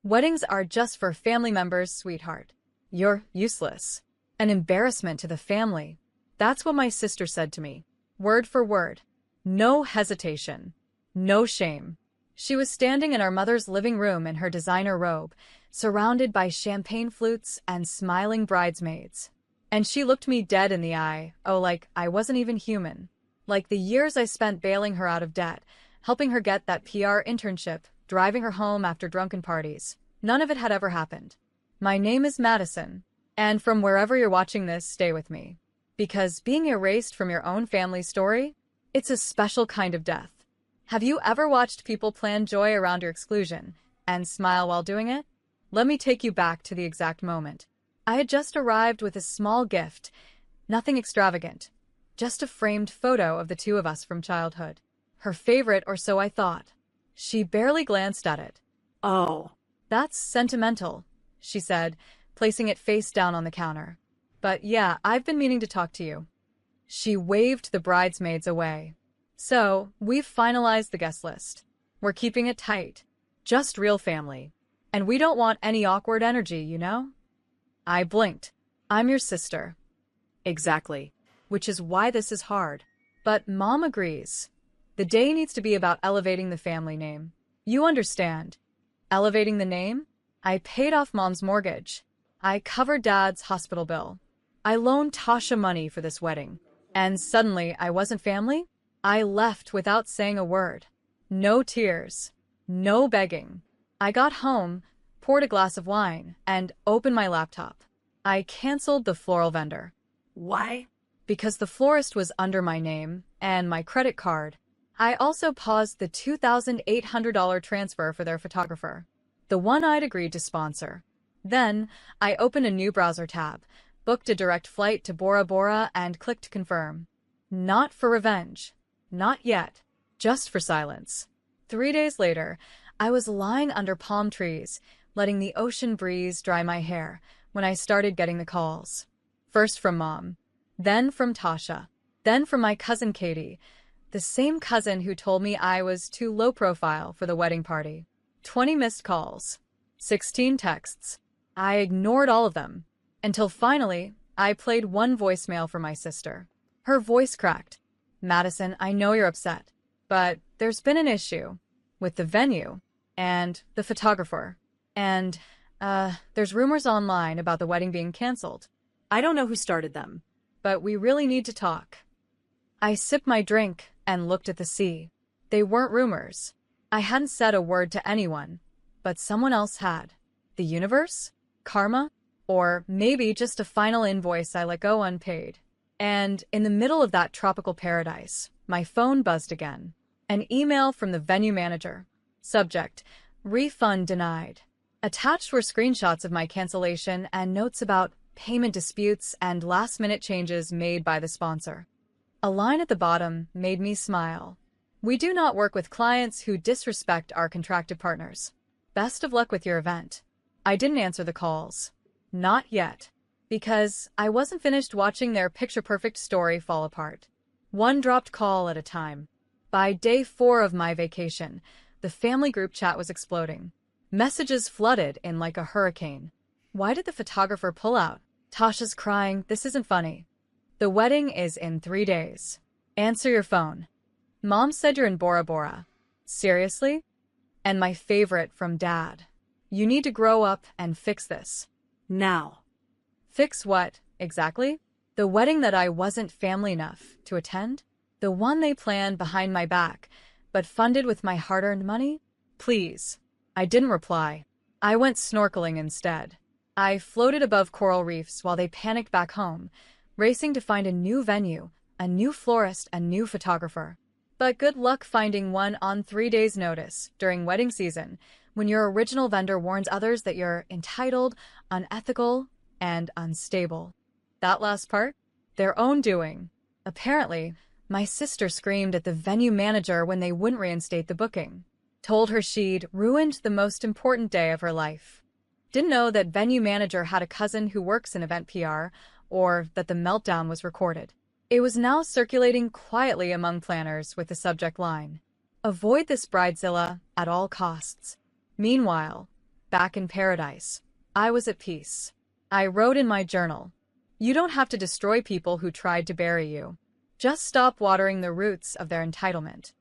Weddings are just for family members, sweetheart. You're useless. An embarrassment to the family. That's what my sister said to me. Word for word. No hesitation. No shame. She was standing in our mother's living room in her designer robe, surrounded by champagne flutes and smiling bridesmaids. And she looked me dead in the eye, oh, like I wasn't even human. Like the years I spent bailing her out of debt, helping her get that PR internship, driving her home after drunken parties. None of it had ever happened. My name is Madison, and from wherever you're watching this, stay with me. Because being erased from your own family story, it's a special kind of death. Have you ever watched people plan joy around your exclusion and smile while doing it? Let me take you back to the exact moment. I had just arrived with a small gift, nothing extravagant, just a framed photo of the two of us from childhood. Her favorite, or so I thought. She barely glanced at it. Oh, That's sentimental, she said, placing it face down on the counter. But yeah, I've been meaning to talk to you. She waved the bridesmaids away. So, we've finalized the guest list. We're keeping it tight. Just real family. And we don't want any awkward energy, you know? I blinked. I'm your sister. Exactly. Which is why this is hard. But Mom agrees. The day needs to be about elevating the family name. You understand. Elevating the name? I paid off Mom's mortgage. I covered Dad's hospital bill. I loaned Tasha money for this wedding. And suddenly, I wasn't family? I left without saying a word. No tears. No begging. I got home, poured a glass of wine, and opened my laptop. I canceled the floral vendor. why? Because the florist was under my name and my credit card. I also paused the $2,800 transfer for their photographer, the one I'd agreed to sponsor. Then, I opened a new browser tab, booked a direct flight to Bora Bora, and clicked confirm. Not for revenge. Not yet. Just for silence. 3 days later, I was lying under palm trees, letting the ocean breeze dry my hair, when I started getting the calls. First from Mom, then from Tasha, then from my cousin Katie, the same cousin who told me I was too low profile for the wedding party. 20 missed calls. 16 texts. I ignored all of them, until finally, I played one voicemail for my sister. Her voice cracked. Madison, I know you're upset, but there's been an issue with the venue and the photographer. And, there's rumors online about the wedding being canceled. I don't know who started them. But we really need to talk. I sipped my drink and looked at the sea. They weren't rumors. I hadn't said a word to anyone, but someone else had. The universe? Karma? Or maybe just a final invoice I let go unpaid. And in the middle of that tropical paradise, my phone buzzed again. An email from the venue manager. Subject: refund denied. Attached were screenshots of my cancellation and notes about payment disputes and last-minute changes made by the sponsor. A line at the bottom made me smile. We do not work with clients who disrespect our contracted partners. Best of luck with your event. I didn't answer the calls. Not yet. Because I wasn't finished watching their picture-perfect story fall apart. One dropped call at a time. By day 4 of my vacation, the family group chat was exploding. Messages flooded in like a hurricane. Why did the photographer pull out? Tasha's crying, this isn't funny. The wedding is in 3 days. Answer your phone. Mom said you're in Bora Bora. Seriously? And my favorite from Dad. You need to grow up and fix this. Now. Fix what, exactly? The wedding that I wasn't family enough to attend? The one they planned behind my back, but funded with my hard-earned money? Please. I didn't reply. I went snorkeling instead. I floated above coral reefs while they panicked back home, racing to find a new venue, a new florist, a new photographer. But good luck finding one on 3 days' notice during wedding season, when your original vendor warns others that you're entitled, unethical, and unstable. That last part? Their own doing. Apparently, my sister screamed at the venue manager when they wouldn't reinstate the booking. Told her she'd ruined the most important day of her life. Didn't know that venue manager had a cousin who works in event PR, or that the meltdown was recorded. It was now circulating quietly among planners with the subject line: avoid this bridezilla at all costs. Meanwhile, back in paradise. I was at peace. I wrote in my journal, "You don't have to destroy people who tried to bury you. Just stop watering the roots of their entitlement."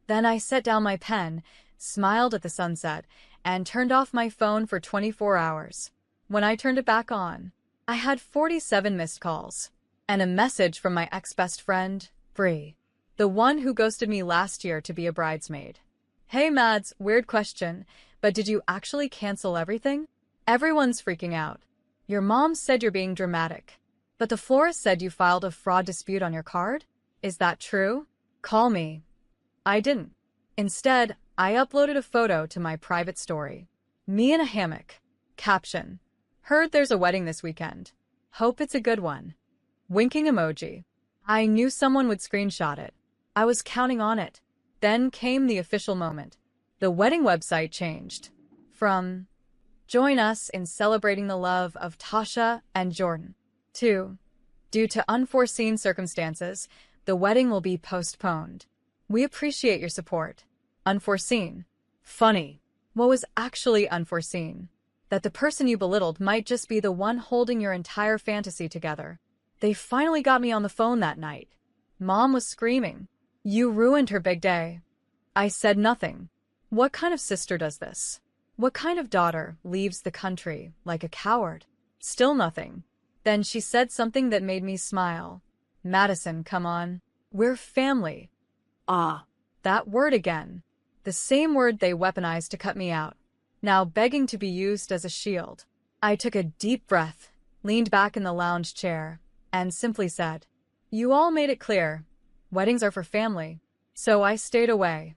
Then I set down my pen, smiled at the sunset, and turned off my phone for 24 hours. When I turned it back on, I had 47 missed calls and a message from my ex-best friend, Bree, the one who ghosted me last year to be a bridesmaid. "Hey Mads, weird question, but did you actually cancel everything? Everyone's freaking out. Your mom said you're being dramatic, but the florist said you filed a fraud dispute on your card? Is that true? Call me." I didn't. Instead, I uploaded a photo to my private story. Me in a hammock. Caption: "Heard there's a wedding this weekend. Hope it's a good one." Winking emoji. I knew someone would screenshot it. I was counting on it. Then came the official moment. The wedding website changed from "Join us in celebrating the love of Tasha and Jordan" to "Due to unforeseen circumstances, the wedding will be postponed. We appreciate your support." Unforeseen. Funny. What was actually unforeseen? That the person you belittled might just be the one holding your entire fantasy together. They finally got me on the phone that night. Mom was screaming, "You ruined her big day." I said nothing. What kind of sister does this? What kind of daughter leaves the country like a coward? Still nothing. Then she said something that made me smile. "Madison, come on. We're family." Ah. That word again. The same word they weaponized to cut me out. Now begging to be used as a shield. I took a deep breath, leaned back in the lounge chair, and simply said, "You all made it clear. Weddings are for family." So I stayed away.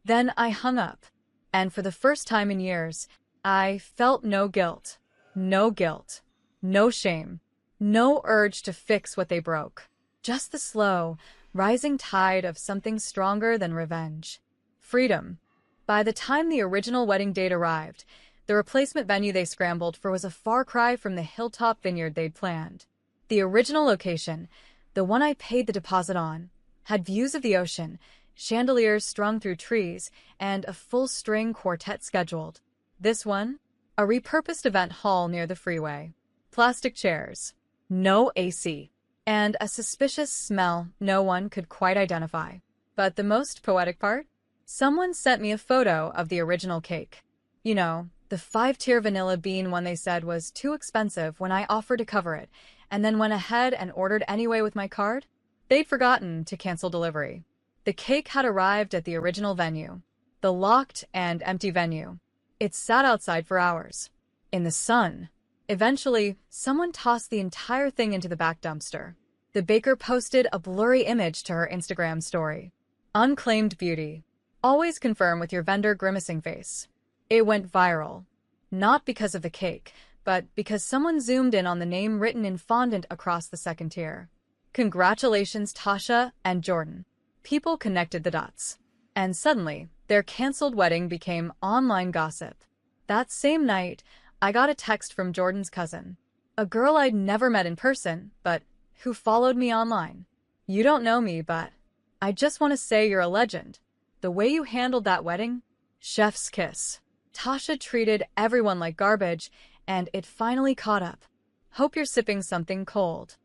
Then I hung up. And for the first time in years, I felt no guilt. No guilt. No shame. No urge to fix what they broke. Just the slow, rising tide of something stronger than revenge. Freedom. By the time the original wedding date arrived, the replacement venue they scrambled for was a far cry from the hilltop vineyard they'd planned. The original location, the one I paid the deposit on, had views of the ocean, chandeliers strung through trees, and a full-string quartet scheduled. This one? A repurposed event hall near the freeway. Plastic chairs. No AC. And a suspicious smell no one could quite identify. But the most poetic part? Someone sent me a photo of the original cake. You know, the 5-tier vanilla bean one they said was too expensive when I offered to cover it, and then went ahead and ordered anyway with my card? They'd forgotten to cancel delivery. The cake had arrived at the original venue, the locked and empty venue. It sat outside for hours, in the sun. Eventually, someone tossed the entire thing into the back dumpster. The baker posted a blurry image to her Instagram story. Unclaimed beauty. Always confirm with your vendor grimacing face. It went viral. Not because of the cake, but because someone zoomed in on the name written in fondant across the second tier. Congratulations, Tasha and Jordan. People connected the dots. And suddenly, their canceled wedding became online gossip. That same night, I got a text from Jordan's cousin. A girl I'd never met in person, but who followed me online. "You don't know me, but I just want to say you're a legend. The way you handled that wedding? Chef's kiss. Tasha treated everyone like garbage, and it finally caught up. Hope you're sipping something cold."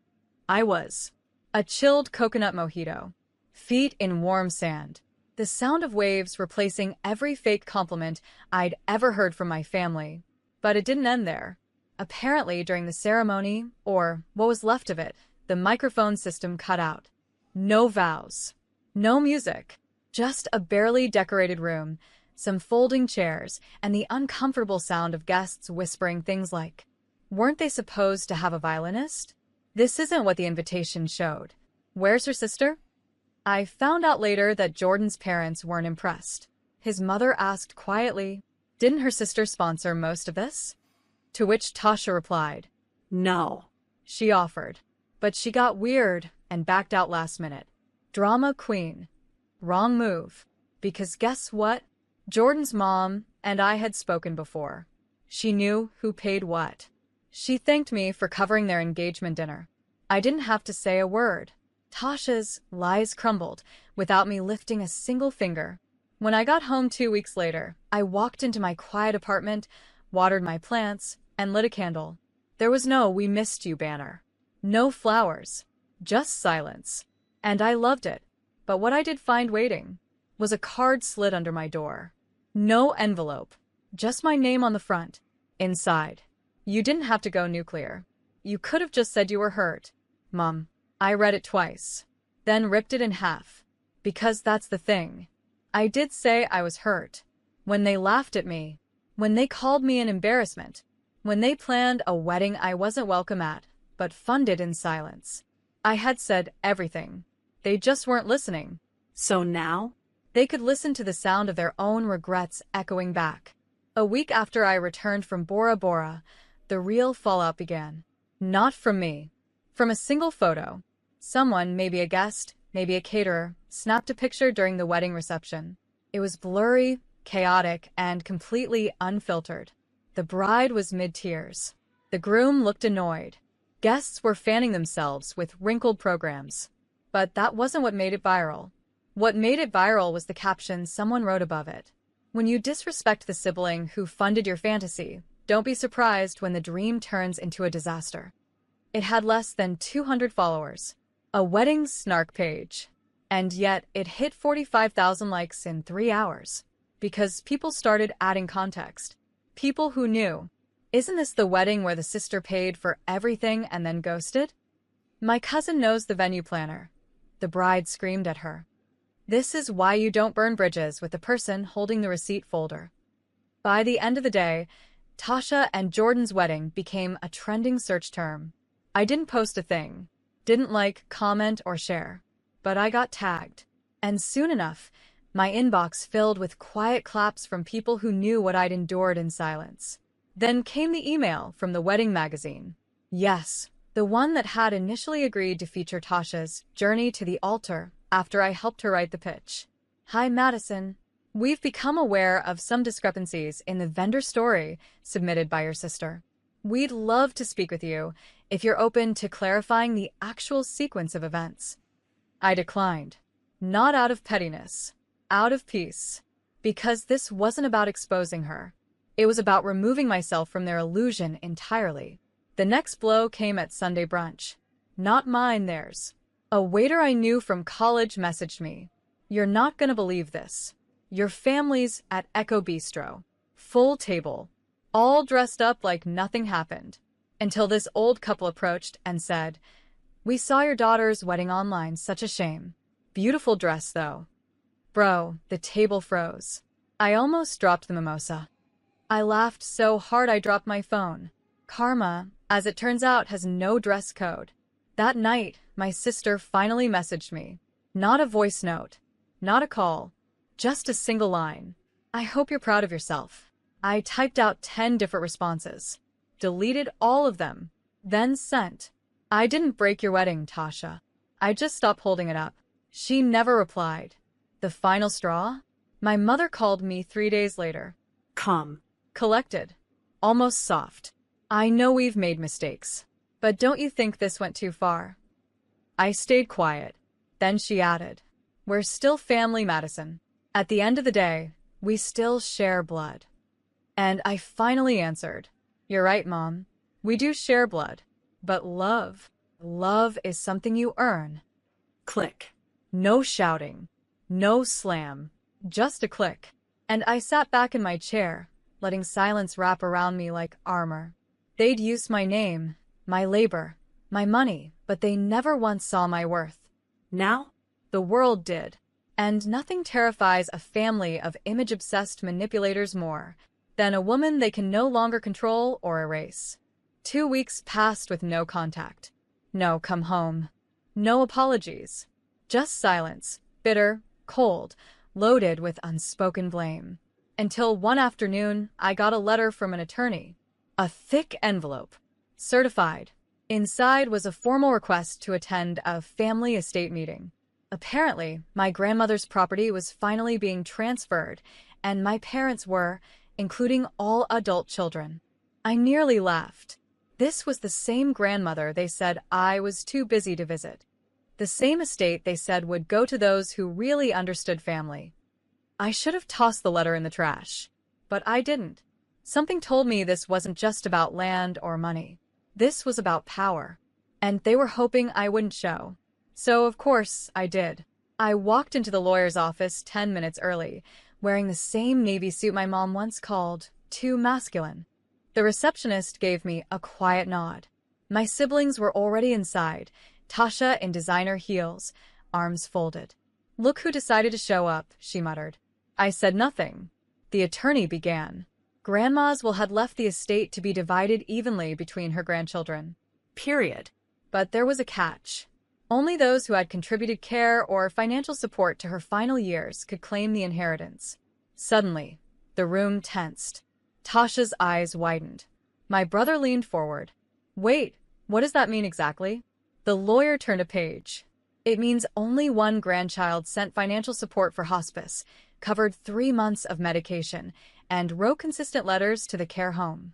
I was. A chilled coconut mojito. Feet in warm sand. The sound of waves replacing every fake compliment I'd ever heard from my family. But it didn't end there. Apparently, during the ceremony, or what was left of it, the microphone system cut out. No vows. No music. Just a barely decorated room, some folding chairs, and the uncomfortable sound of guests whispering things like, "Weren't they supposed to have a violinist? This isn't what the invitation showed. Where's her sister?" I found out later that Jordan's parents weren't impressed. His mother asked quietly, "Didn't her sister sponsor most of this?" To which Tasha replied, No. She offered, but she got weird and backed out last minute. Drama queen. Wrong move. Because guess what? Jordan's mom and I had spoken before. She knew who paid what. She thanked me for covering their engagement dinner. I didn't have to say a word. Tasha's lies crumbled without me lifting a single finger. When I got home 2 weeks later, I walked into my quiet apartment, watered my plants, and lit a candle. There was no "We missed you" banner. No flowers. Just silence. And I loved it. But what I did find waiting was a card slid under my door. No envelope. Just my name on the front. Inside. You didn't have to go nuclear. You could have just said you were hurt. Mom. I read it twice. Then ripped it in half. Because that's the thing. I did say I was hurt. When they laughed at me. When they called me an embarrassment. When they planned a wedding I wasn't welcome at, but funded in silence. I had said everything. They just weren't listening. So now? They could listen to the sound of their own regrets echoing back. A week after I returned from Bora Bora, the real fallout began. Not from me. From a single photo. Someone, maybe a guest, maybe a caterer, snapped a picture during the wedding reception. It was blurry, chaotic, and completely unfiltered. The bride was mid-tears. The groom looked annoyed. Guests were fanning themselves with wrinkled programs. But that wasn't what made it viral. What made it viral was the caption someone wrote above it. When you disrespect the sibling who funded your fantasy, don't be surprised when the dream turns into a disaster. It had less than 200 followers. A wedding snark page. And yet it hit 45,000 likes in 3 hours. Because people started adding context. People who knew. Isn't this the wedding where the sister paid for everything and then ghosted? My cousin knows the venue planner. The bride screamed at her. This is why you don't burn bridges with the person holding the receipt folder. By the end of the day, Tasha and Jordan's wedding became a trending search term. I didn't post a thing. Didn't like, comment, or share. But I got tagged. And soon enough, my inbox filled with quiet claps from people who knew what I'd endured in silence. Then came the email from the wedding magazine. Yes, the one that had initially agreed to feature Tasha's journey to the altar after I helped her write the pitch. Hi, Madison. We've become aware of some discrepancies in the vendor story submitted by your sister. We'd love to speak with you if you're open to clarifying the actual sequence of events. I declined. Not out of pettiness. Out of peace. Because this wasn't about exposing her. It was about removing myself from their illusion entirely. The next blow came at Sunday brunch. Not mine, theirs. A waiter I knew from college messaged me. You're not gonna believe this. Your family's at Echo Bistro. Full table. All dressed up like nothing happened. Until this old couple approached and said, "We saw your daughter's wedding online, such a shame. Beautiful dress, though." Bro, the table froze. I almost dropped the mimosa. I laughed so hard I dropped my phone. Karma, as it turns out, has no dress code. That night, my sister finally messaged me. Not a voice note. Not a call. Just a single line. I hope you're proud of yourself. I typed out 10 different responses. Deleted all of them. Then sent. I didn't break your wedding, Tasha. I just stopped holding it up. She never replied. The final straw? My mother called me 3 days later. Calm. Collected. Almost soft. I know we've made mistakes. But don't you think this went too far? I stayed quiet. Then she added, "We're still family, Madison. At the end of the day, we still share blood." And I finally answered, "You're right, Mom. We do share blood. But love is something you earn." Click. No shouting. No slam. Just a click. And I sat back in my chair, letting silence wrap around me like armor. They'd used my name, my labor, my money, but they never once saw my worth. Now? The world did. And nothing terrifies a family of image-obsessed manipulators more than a woman they can no longer control or erase. 2 weeks passed with no contact. No come home. No apologies. Just silence, bitter, cold, loaded with unspoken blame. Until one afternoon, I got a letter from an attorney. A thick envelope. Certified. Inside was a formal request to attend a family estate meeting. Apparently, my grandmother's property was finally being transferred, and my parents were, including all adult children. I nearly laughed. This was the same grandmother they said I was too busy to visit. The same estate they said would go to those who really understood family. I should have tossed the letter in the trash. But I didn't. Something told me this wasn't just about land or money. This was about power. And they were hoping I wouldn't show. So, of course, I did. I walked into the lawyer's office 10 minutes early, wearing the same navy suit my mom once called too masculine. The receptionist gave me a quiet nod. My siblings were already inside, Tasha in designer heels, arms folded. "Look who decided to show up," she muttered. I said nothing. The attorney began. Grandma's will had left the estate to be divided evenly between her grandchildren. Period. But there was a catch. Only those who had contributed care or financial support to her final years could claim the inheritance. Suddenly, the room tensed. Tasha's eyes widened. My brother leaned forward. "Wait, what does that mean exactly?" The lawyer turned a page. "It means only one grandchild sent financial support for hospice, covered 3 months of medication, and wrote consistent letters to the care home."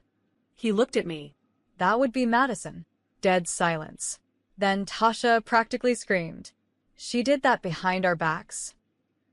He looked at me. That would be Madison. Dead silence. Then Tasha practically screamed. "She did that behind our backs."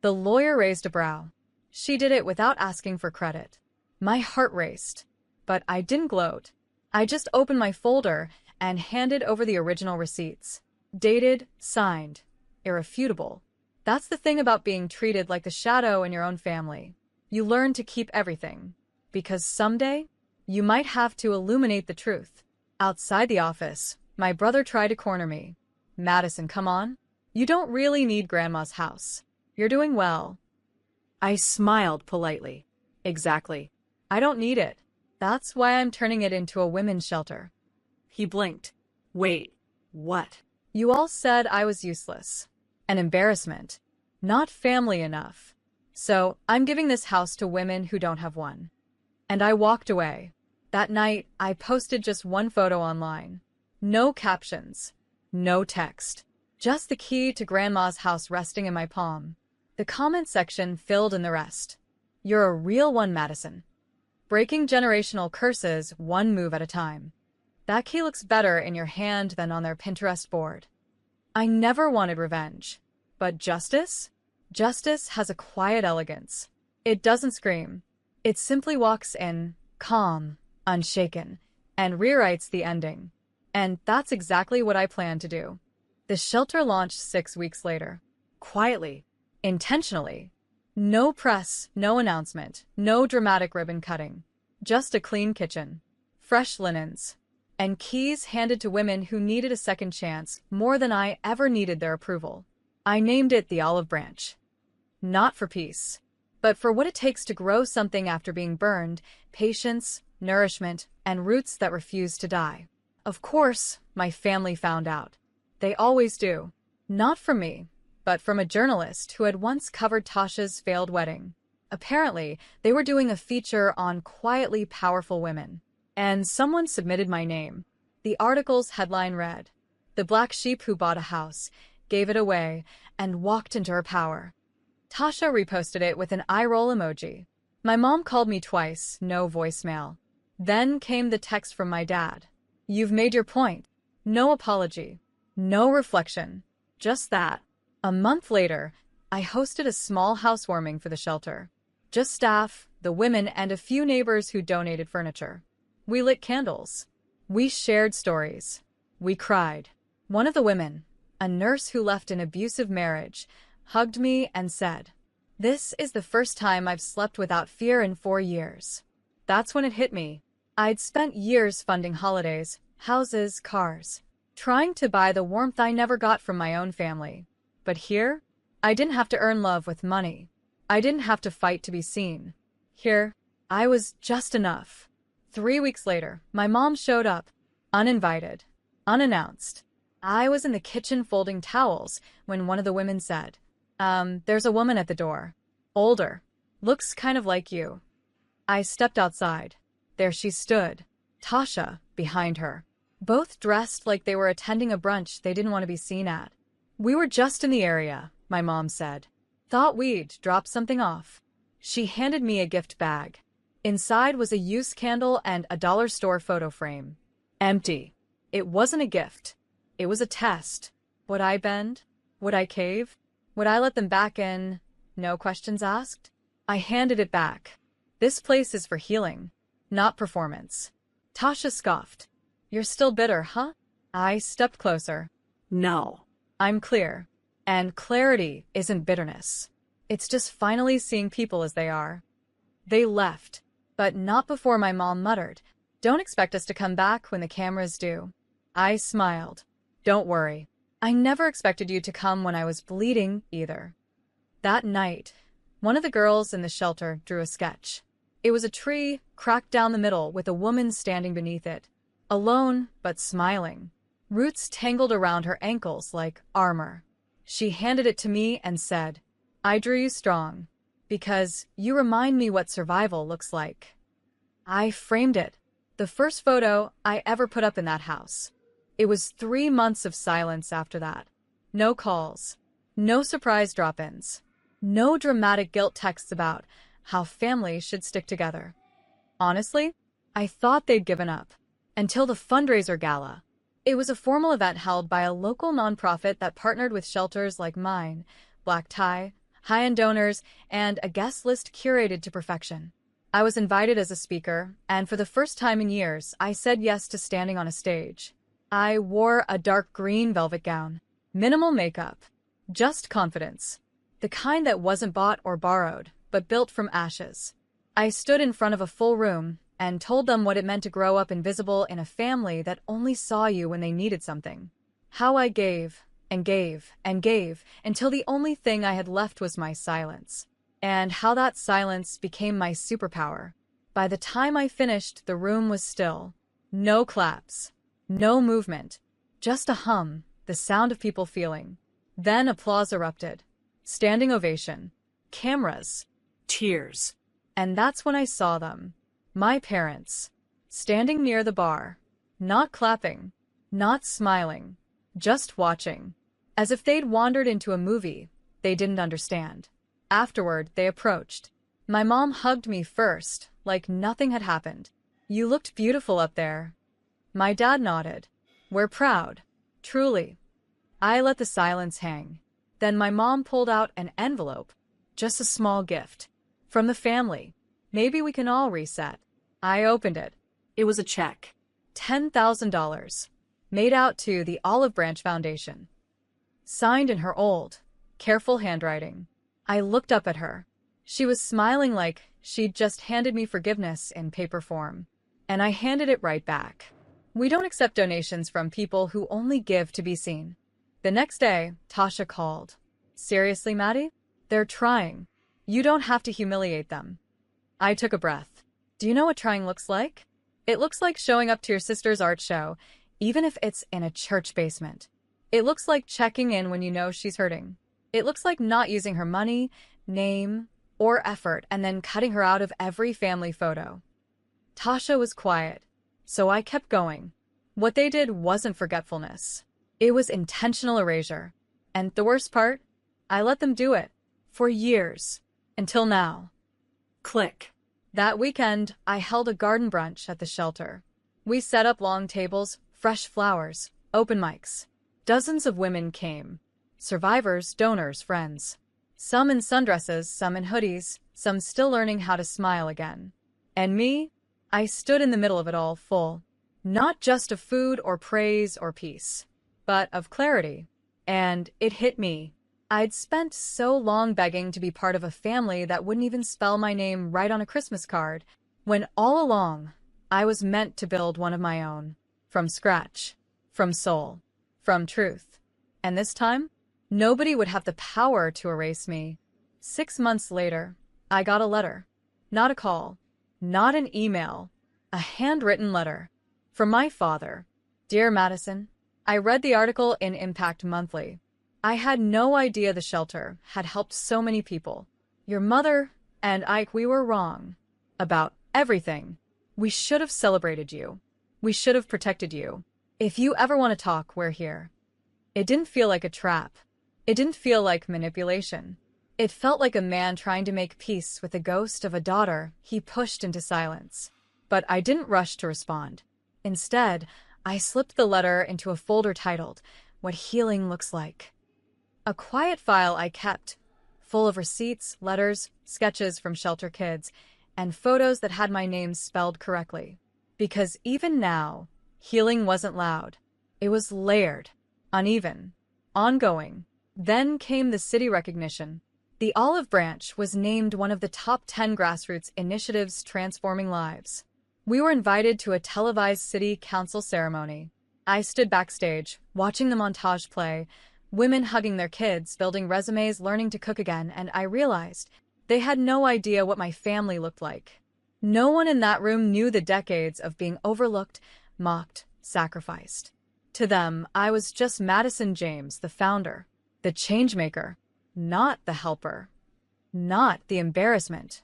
The lawyer raised a brow. "She did it without asking for credit." My heart raced. But I didn't gloat. I just opened my folder and handed over the original receipts. Dated, signed, irrefutable. That's the thing about being treated like the shadow in your own family. You learn to keep everything. Because someday, you might have to illuminate the truth. Outside the office, my brother tried to corner me. "Madison, come on. You don't really need Grandma's house. You're doing well." I smiled politely. "Exactly. I don't need it. That's why I'm turning it into a women's shelter." He blinked. "Wait, what?" "You all said I was useless. An embarrassment. Not family enough. So I'm giving this house to women who don't have one." And I walked away. That night, I posted just one photo online. No captions. No text. Just the key to Grandma's house resting in my palm. The comment section filled in the rest. "You're a real one, Madison. Breaking generational curses one move at a time. That key looks better in your hand than on their Pinterest board." I never wanted revenge. But justice? Justice has a quiet elegance. It doesn't scream. It simply walks in, calm, unshaken, and rewrites the ending. And that's exactly what I plan to do. The shelter launched 6 weeks later. Quietly. Intentionally. No press, no announcement, no dramatic ribbon cutting. Just a clean kitchen. Fresh linens. And keys handed to women who needed a second chance more than I ever needed their approval. I named it the Olive Branch. Not for peace, but for what it takes to grow something after being burned, patience, nourishment, and roots that refuse to die. Of course, my family found out. They always do. Not from me, but from a journalist who had once covered Tasha's failed wedding. Apparently, they were doing a feature on quietly powerful women. And someone submitted my name. The article's headline read, "The Black Sheep Who Bought a House, Gave It Away, and Walked into Her Power." Tasha reposted it with an eye-roll emoji. My mom called me twice, no voicemail. Then came the text from my dad. "You've made your point." No apology. No reflection. Just that. A month later, I hosted a small housewarming for the shelter. Just staff, the women, and a few neighbors who donated furniture. We lit candles. We shared stories. We cried. One of the women, a nurse who left an abusive marriage, hugged me and said, "This is the first time I've slept without fear in 4 years." That's when it hit me. I'd spent years funding holidays, houses, cars, trying to buy the warmth I never got from my own family. But here, I didn't have to earn love with money. I didn't have to fight to be seen. Here, I was just enough. 3 weeks later, my mom showed up, uninvited, unannounced. I was in the kitchen folding towels when one of the women said, "There's a woman at the door. Older. Looks kind of like you." I stepped outside. There she stood, Tasha behind her. Both dressed like they were attending a brunch they didn't want to be seen at. "We were just in the area," my mom said. "Thought we'd drop something off." She handed me a gift bag. Inside was a used candle and a dollar store photo frame. Empty. It wasn't a gift. It was a test. Would I bend? Would I cave? Would I let them back in? No questions asked? I handed it back. "This place is for healing. not performance. Tasha scoffed. You're still bitter, huh? I stepped closer. No. I'm clear. And clarity isn't bitterness. It's just finally seeing people as they are. They left, but not before my mom muttered, "Don't expect us to come back when the cameras do." I smiled. Don't worry. I never expected you to come when I was bleeding either. That night, one of the girls in the shelter drew a sketch. It was a tree cracked down the middle with a woman standing beneath it, alone but smiling. Roots tangled around her ankles like armor. She handed it to me and said, "I drew you strong, because you remind me what survival looks like." I framed it, the first photo I ever put up in that house. It was 3 months of silence after that. No calls, no surprise drop-ins, no dramatic guilt texts about how families should stick together. Honestly, I thought they'd given up. Until the fundraiser gala. It was a formal event held by a local nonprofit that partnered with shelters like mine, black tie, high-end donors, and a guest list curated to perfection. I was invited as a speaker, and for the first time in years, I said yes to standing on a stage. I wore a dark green velvet gown, minimal makeup, just confidence, the kind that wasn't bought or borrowed, but built from ashes. I stood in front of a full room and told them what it meant to grow up invisible in a family that only saw you when they needed something. How I gave and gave and gave until the only thing I had left was my silence. And how that silence became my superpower. By the time I finished, the room was still. No claps. No movement. Just a hum, the sound of people feeling. Then applause erupted. Standing ovation. Cameras. Tears. And that's when I saw them. My parents. Standing near the bar. Not clapping. Not smiling. Just watching. As if they'd wandered into a movie they didn't understand. Afterward, they approached. My mom hugged me first, like nothing had happened. "You looked beautiful up there." My dad nodded. "We're proud. Truly." I let the silence hang. Then my mom pulled out an envelope. Just a small gift. From the family. Maybe we can all reset. I opened it. It was a check. $10,000. Made out to the Olive Branch Foundation. Signed in her old, careful handwriting. I looked up at her. She was smiling like she'd just handed me forgiveness in paper form. And I handed it right back. We don't accept donations from people who only give to be seen. The next day, Tasha called. "Seriously, Maddie? They're trying. You don't have to humiliate them." I took a breath. Do you know what trying looks like? It looks like showing up to your sister's art show, even if it's in a church basement. It looks like checking in when you know she's hurting. It looks like not using her money, name, or effort and then cutting her out of every family photo. Tasha was quiet, so I kept going. What they did wasn't forgetfulness. It was intentional erasure. And the worst part? I let them do it. For years. Until now. Click. That weekend, I held a garden brunch at the shelter. We set up long tables, fresh flowers, open mics. Dozens of women came. Survivors, donors, friends. Some in sundresses, some in hoodies, some still learning how to smile again. And me? I stood in the middle of it all full. Not just of food or praise or peace, but of clarity. And it hit me. I'd spent so long begging to be part of a family that wouldn't even spell my name right on a Christmas card, when all along, I was meant to build one of my own. From scratch. From soul. From truth. And this time? Nobody would have the power to erase me. 6 months later, I got a letter. Not a call. Not an email. A handwritten letter. From my father. "Dear Madison, I read the article in Impact Monthly. I had no idea the shelter had helped so many people. Your mother and Ike, we were wrong. About everything. We should have celebrated you. We should have protected you. If you ever want to talk, we're here." It didn't feel like a trap. It didn't feel like manipulation. It felt like a man trying to make peace with the ghost of a daughter he pushed into silence. But I didn't rush to respond. Instead, I slipped the letter into a folder titled, "What Healing Looks Like." A quiet file I kept, full of receipts, letters, sketches from shelter kids, and photos that had my name spelled correctly. Because even now, healing wasn't loud. It was layered, uneven, ongoing. Then came the city recognition. The Olive Branch was named one of the top 10 grassroots initiatives transforming lives. We were invited to a televised city council ceremony. I stood backstage, watching the montage play, women hugging their kids, building resumes, learning to cook again, and I realized they had no idea what my family looked like. No one in that room knew the decades of being overlooked, mocked, sacrificed. To them, I was just Madison James, the founder, the changemaker, not the helper, not the embarrassment,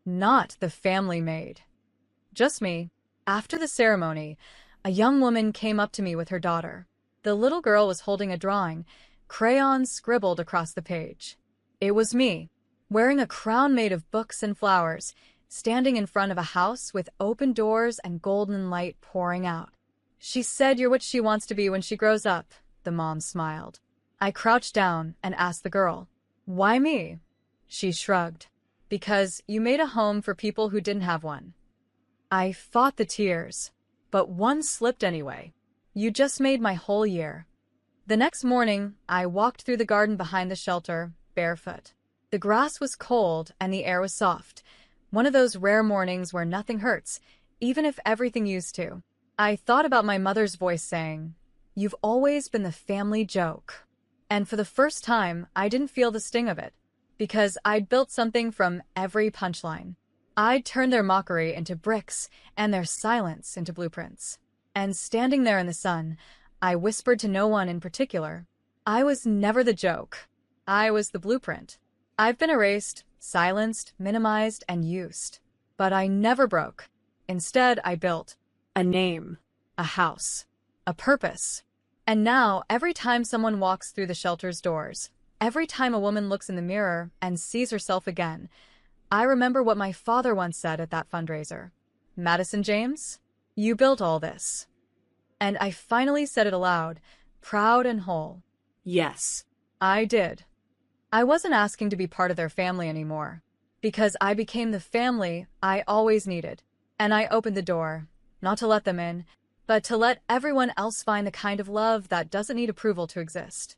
not the family maid. Just me. After the ceremony, a young woman came up to me with her daughter. The little girl was holding a drawing, crayons scribbled across the page. It was me, wearing a crown made of books and flowers, standing in front of a house with open doors and golden light pouring out. She said you're what she wants to be when she grows up, the mom smiled. I crouched down and asked the girl, "Why me?" She shrugged. "Because you made a home for people who didn't have one." I fought the tears, but one slipped anyway. "You just made my whole year." The next morning, I walked through the garden behind the shelter, barefoot. The grass was cold and the air was soft. One of those rare mornings where nothing hurts, even if everything used to. I thought about my mother's voice saying, "You've always been the family joke." And for the first time, I didn't feel the sting of it, because I'd built something from every punchline. I'd turned their mockery into bricks and their silence into blueprints. And standing there in the sun, I whispered to no one in particular, I was never the joke. I was the blueprint. I've been erased, silenced, minimized, and used. But I never broke. Instead, I built a name, a house, a purpose. And now, every time someone walks through the shelter's doors, every time a woman looks in the mirror and sees herself again, I remember what my father once said at that fundraiser. "Madison James, you built all this." And I finally said it aloud, proud and whole. Yes. I did. I wasn't asking to be part of their family anymore, because I became the family I always needed. And I opened the door, not to let them in, but to let everyone else find the kind of love that doesn't need approval to exist.